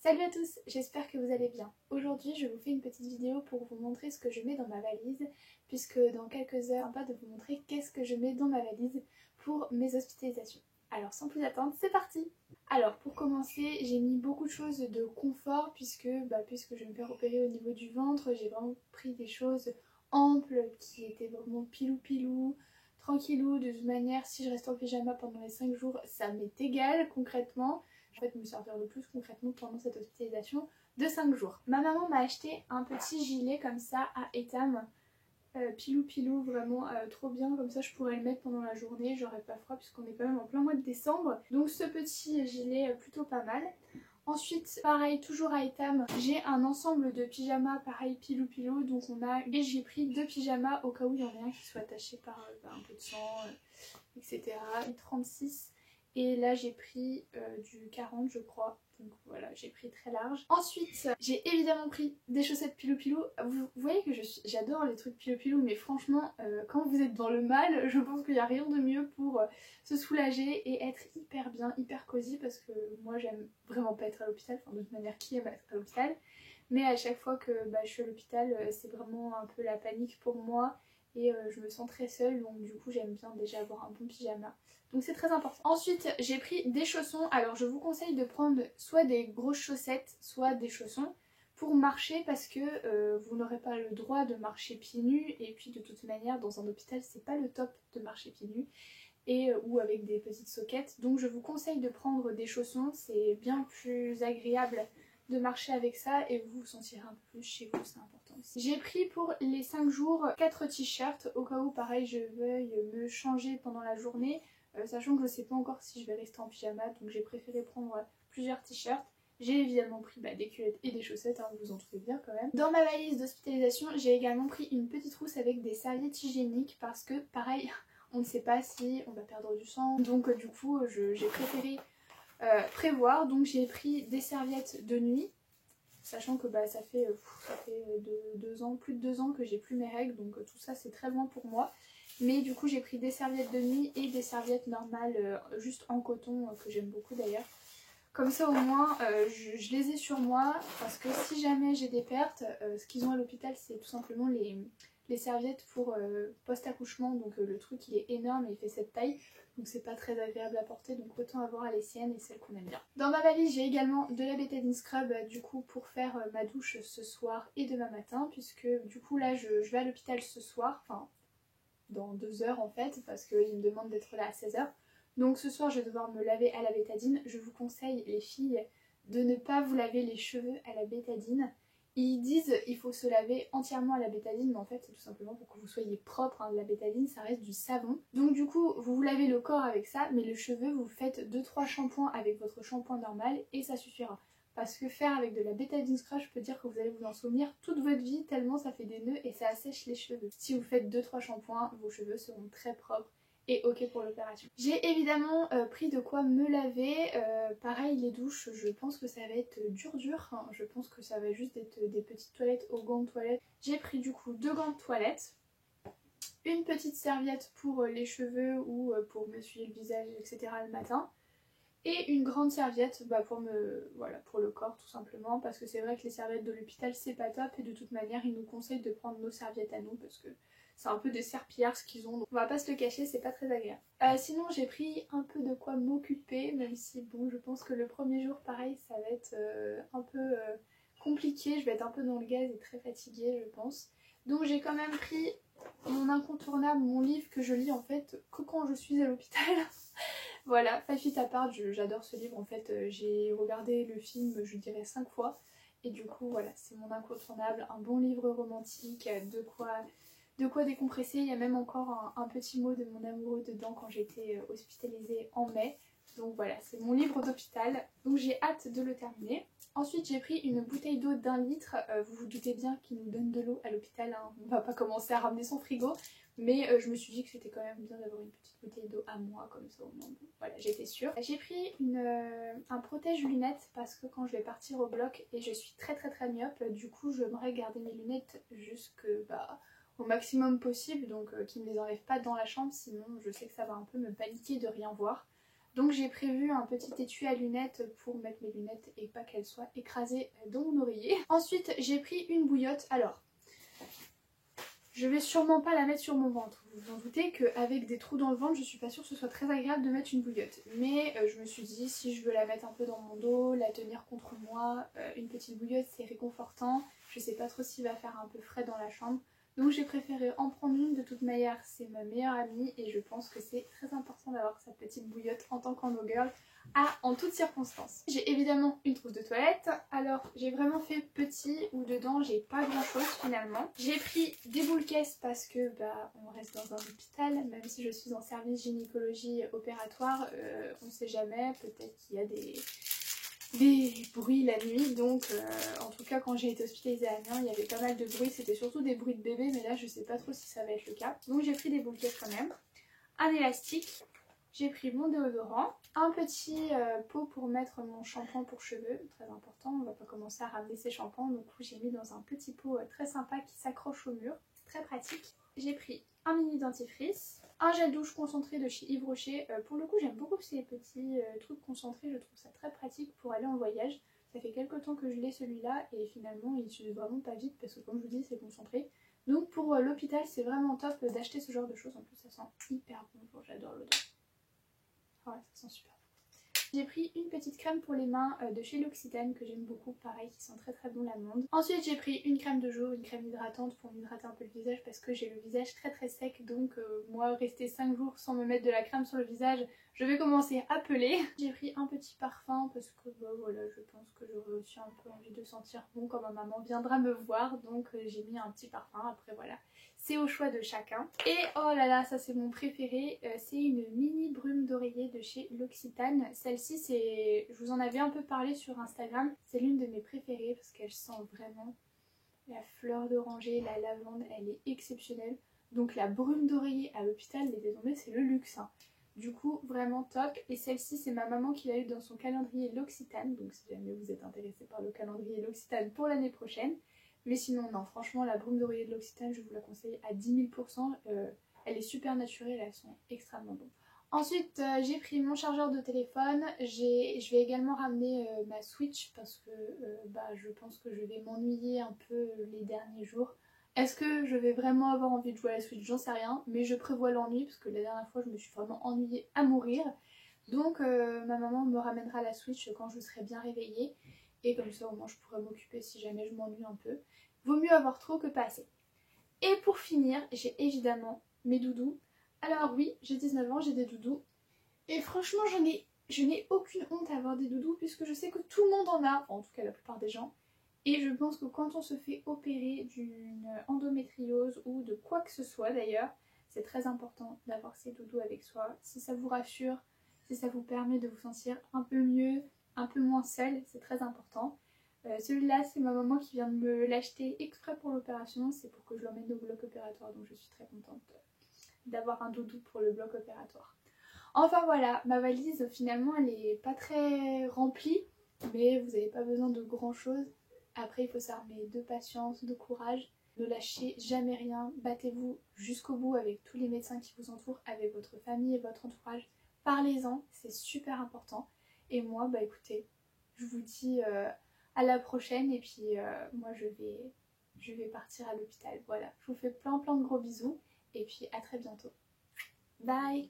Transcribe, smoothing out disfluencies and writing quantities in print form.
Salut à tous, j'espère que vous allez bien. Aujourd'hui je vous fais une petite vidéo pour vous montrer ce que je mets dans ma valise, puisque dans quelques heures, sympa de vous montrer qu'est-ce que je mets dans ma valise pour mes hospitalisations. Alors sans plus attendre, c'est parti! Alors pour commencer, j'ai mis beaucoup de choses de confort puisque je vais me faire opérer au niveau du ventre, j'ai vraiment pris des choses amples qui étaient vraiment pilou, tranquillou. De toute manière, si je reste en pyjama pendant les 5 jours, ça m'est égal concrètement. En fait, me servir le plus concrètement pendant cette hospitalisation de 5 jours. Ma maman m'a acheté un petit gilet comme ça à Etam. Pilou, vraiment trop bien, comme ça je pourrais le mettre pendant la journée, j'aurais pas froid puisqu'on est quand même en plein mois de décembre. Donc ce petit gilet plutôt pas mal. Ensuite, pareil, toujours à Etam, j'ai un ensemble de pyjamas, pareil, pilou, donc et j'ai pris 2 pyjamas au cas où il y en a un qui soit attaché par un peu de sang, etc. Et 36. Et là j'ai pris du 40 je crois, donc voilà, j'ai pris très large. Ensuite j'ai évidemment pris des chaussettes pilou. Vous voyez que j'adore les trucs pilou, mais franchement quand vous êtes dans le mal, je pense qu'il n'y a rien de mieux pour se soulager et être hyper bien, hyper cosy, parce que moi j'aime vraiment pas être à l'hôpital, enfin de toute manière qui aime être à l'hôpital, mais à chaque fois que je suis à l'hôpital c'est vraiment un peu la panique pour moi. Et je me sens très seule, donc du coup j'aime bien déjà avoir un bon pyjama. Donc c'est très important. Ensuite j'ai pris des chaussons. Alors je vous conseille de prendre soit des grosses chaussettes, soit des chaussons pour marcher, parce que vous n'aurez pas le droit de marcher pieds nus. Et puis de toute manière dans un hôpital c'est pas le top de marcher pieds nus. Ou avec des petites soquettes. Donc je vous conseille de prendre des chaussons, c'est bien plus agréable de marcher avec ça et vous vous sentirez un peu plus chez vous, c'est important aussi. J'ai pris pour les 5 jours 4 t-shirts au cas où pareil je veuille me changer pendant la journée, sachant que je sais pas encore si je vais rester en pyjama, donc j'ai préféré prendre plusieurs t-shirts. J'ai évidemment pris des culottes et des chaussettes, hein, vous en trouvez bien quand même. Dans ma valise d'hospitalisation, j'ai également pris une petite trousse avec des serviettes hygiéniques parce que pareil, on ne sait pas si on va perdre du sang, donc du coup j'ai préféré prévoir. Donc j'ai pris des serviettes de nuit, sachant que ça fait plus de 2 ans que j'ai plus mes règles, donc tout ça c'est très loin pour moi. Mais du coup j'ai pris des serviettes de nuit et des serviettes normales juste en coton, que j'aime beaucoup d'ailleurs. Comme ça au moins je les ai sur moi, parce que si jamais j'ai des pertes, ce qu'ils ont à l'hôpital c'est tout simplement les serviettes pour post-accouchement. Donc le truc il est énorme et il fait cette taille, donc c'est pas très agréable à porter, donc autant avoir les siennes et celles qu'on aime bien. Dans ma valise j'ai également de la Betadine Scrub du coup pour faire ma douche ce soir et demain matin, puisque du coup là je vais à l'hôpital ce soir, enfin dans 2 heures en fait, parce qu'il me demande d'être là à 16 h. Donc ce soir je vais devoir me laver à la bétadine. Je vous conseille les filles de ne pas vous laver les cheveux à la bétadine. Ils disent il faut se laver entièrement à la bétadine, mais en fait c'est tout simplement pour que vous soyez propre, hein. La bétadine ça reste du savon. Donc du coup vous vous lavez le corps avec ça, mais le cheveu vous faites 2-3 shampoings avec votre shampoing normal et ça suffira. Parce que faire avec de la Betadine Scrub, je peux dire que vous allez vous en souvenir toute votre vie tellement ça fait des nœuds et ça assèche les cheveux. Si vous faites 2-3 shampoings, vos cheveux seront très propres et ok pour l'opération. J'ai évidemment pris de quoi me laver. Pareil les douches, je pense que ça va être dur. Hein. Je pense que ça va juste être des petites toilettes aux gants de toilette. J'ai pris du coup 2 gants de toilette, une petite serviette pour les cheveux ou pour me essuyer le visage, etc. le matin. Et une grande serviette pour le corps tout simplement, parce que c'est vrai que les serviettes de l'hôpital c'est pas top, et de toute manière ils nous conseillent de prendre nos serviettes à nous parce que c'est un peu des serpillards ce qu'ils ont, donc on va pas se le cacher, c'est pas très agréable. Sinon j'ai pris un peu de quoi m'occuper, même si bon je pense que le premier jour pareil ça va être un peu compliqué, je vais être un peu dans le gaz et très fatiguée je pense. Donc j'ai quand même pris mon incontournable, mon livre que je lis en fait que quand je suis à l'hôpital. Voilà, 5 Feet Apart, j'adore ce livre en fait, j'ai regardé le film je dirais 5 fois et du coup voilà, c'est mon incontournable, un bon livre romantique, de quoi décompresser. Il y a même encore un petit mot de mon amoureux dedans quand j'étais hospitalisée en mai. Donc voilà, c'est mon livre d'hôpital, donc j'ai hâte de le terminer. Ensuite j'ai pris une bouteille d'eau d'1 litre, vous vous doutez bien qu'ils nous donnent de l'eau à l'hôpital, hein. On va pas commencer à ramener son frigo, mais je me suis dit que c'était quand même bien d'avoir une petite bouteille d'eau à moi, comme ça au moins, bon, voilà, j'étais sûre. J'ai pris un protège-lunettes parce que quand je vais partir au bloc, et je suis très myope, du coup j'aimerais garder mes lunettes jusque au maximum possible, donc qu'ils ne les enlèvent pas dans la chambre, sinon je sais que ça va un peu me paniquer de rien voir. Donc j'ai prévu un petit étui à lunettes pour mettre mes lunettes et pas qu'elles soient écrasées dans mon oreiller. Ensuite j'ai pris une bouillotte. Alors je vais sûrement pas la mettre sur mon ventre. Vous vous en doutez qu'avec des trous dans le ventre, je suis pas sûre que ce soit très agréable de mettre une bouillotte. Mais je me suis dit, si je veux la mettre un peu dans mon dos, la tenir contre moi, une petite bouillotte c'est réconfortant. Je sais pas trop s'il va faire un peu frais dans la chambre. Donc j'ai préféré en prendre une. De toute manière, c'est ma meilleure amie et je pense que c'est très important d'avoir sa petite bouillotte en tant qu'endo girl en toutes circonstances. J'ai évidemment une trousse de toilette. Alors j'ai vraiment fait petit où dedans j'ai pas grand chose finalement. J'ai pris des boules caisses parce que on reste dans un hôpital, même si je suis en service gynécologie opératoire, on sait jamais, peut-être qu'il y a des bruits la nuit, donc en tout cas quand j'ai été hospitalisée à Amiens il y avait pas mal de bruit, c'était surtout des bruits de bébé, mais là je sais pas trop si ça va être le cas. Donc j'ai pris des boules caisses quand même, un élastique, j'ai pris mon déodorant, un petit pot pour mettre mon shampoing pour cheveux, très important, on va pas commencer à ramener ses shampoings, donc j'ai mis dans un petit pot très sympa qui s'accroche au mur, très pratique. J'ai pris un mini dentifrice, un gel douche concentré de chez Yves Rocher. Pour le coup j'aime beaucoup ces petits trucs concentrés, je trouve ça très pratique pour aller en voyage. Ça fait quelques temps que je l'ai celui-là et finalement il s'use vraiment pas vite parce que comme je vous dis c'est concentré. Donc pour l'hôpital c'est vraiment top d'acheter ce genre de choses, en plus ça sent hyper bon, bon, j'adore l'odeur. Ouais, ça sent super bon. J'ai pris une petite crème pour les mains de chez L'Occitane que j'aime beaucoup, pareil qui sent très très bon l'amande. Ensuite j'ai pris une crème de jour, une crème hydratante pour m'hydrater un peu le visage parce que j'ai le visage très très sec, donc moi rester 5 jours sans me mettre de la crème sur le visage, je vais commencer à peler. J'ai pris un petit parfum parce que voilà, je pense que j'aurais aussi un peu envie de sentir bon quand ma maman viendra me voir, donc j'ai mis un petit parfum, après voilà. C'est au choix de chacun. Et oh là là, ça c'est mon préféré, c'est une mini brume d'oreiller de chez L'Occitane. Celle-ci, je vous en avais un peu parlé sur Instagram, c'est l'une de mes préférées parce qu'elle sent vraiment la fleur d'oranger, la lavande, elle est exceptionnelle. Donc la brume d'oreiller à l'hôpital, mais désormais c'est le luxe, hein. Du coup vraiment top. Et celle-ci c'est ma maman qui l'a eu dans son calendrier L'Occitane, donc si jamais vous êtes intéressé par le calendrier L'Occitane pour l'année prochaine. Mais sinon non, franchement la brume d'oreiller de L'Occitane je vous la conseille à 10 000 %. Elle est super naturelle, elles sont extrêmement bonnes. Ensuite j'ai pris mon chargeur de téléphone, je vais également ramener ma Switch parce que je pense que je vais m'ennuyer un peu les derniers jours. Est-ce que je vais vraiment avoir envie de jouer à la Switch? J'en sais rien, mais je prévois l'ennui parce que la dernière fois je me suis vraiment ennuyée à mourir. Donc ma maman me ramènera la Switch quand je serai bien réveillée et comme ça au moins je pourrai m'occuper si jamais je m'ennuie un peu. Vaut mieux avoir trop que pas assez. Et pour finir, j'ai évidemment mes doudous. Alors oui, j'ai 19 ans, j'ai des doudous. Et franchement, je n'ai aucune honte à avoir des doudous puisque je sais que tout le monde en a, enfin, en tout cas la plupart des gens. Et je pense que quand on se fait opérer d'une endométriose ou de quoi que ce soit d'ailleurs, c'est très important d'avoir ces doudous avec soi. Si ça vous rassure, si ça vous permet de vous sentir un peu mieux, un peu moins seule, c'est très important. Celui-là, c'est ma maman qui vient de me l'acheter exprès pour l'opération. C'est pour que je l'emmène au bloc opératoire, donc je suis très contente d'avoir un doudou pour le bloc opératoire. Enfin voilà, ma valise finalement elle est pas très remplie, mais vous n'avez pas besoin de grand chose. Après il faut s'armer de patience, de courage, ne lâchez jamais rien, battez-vous jusqu'au bout avec tous les médecins qui vous entourent, avec votre famille et votre entourage. Parlez-en, c'est super important. Et moi écoutez, je vous dis à la prochaine et puis moi je vais partir à l'hôpital. Voilà, je vous fais plein de gros bisous et puis à très bientôt. Bye!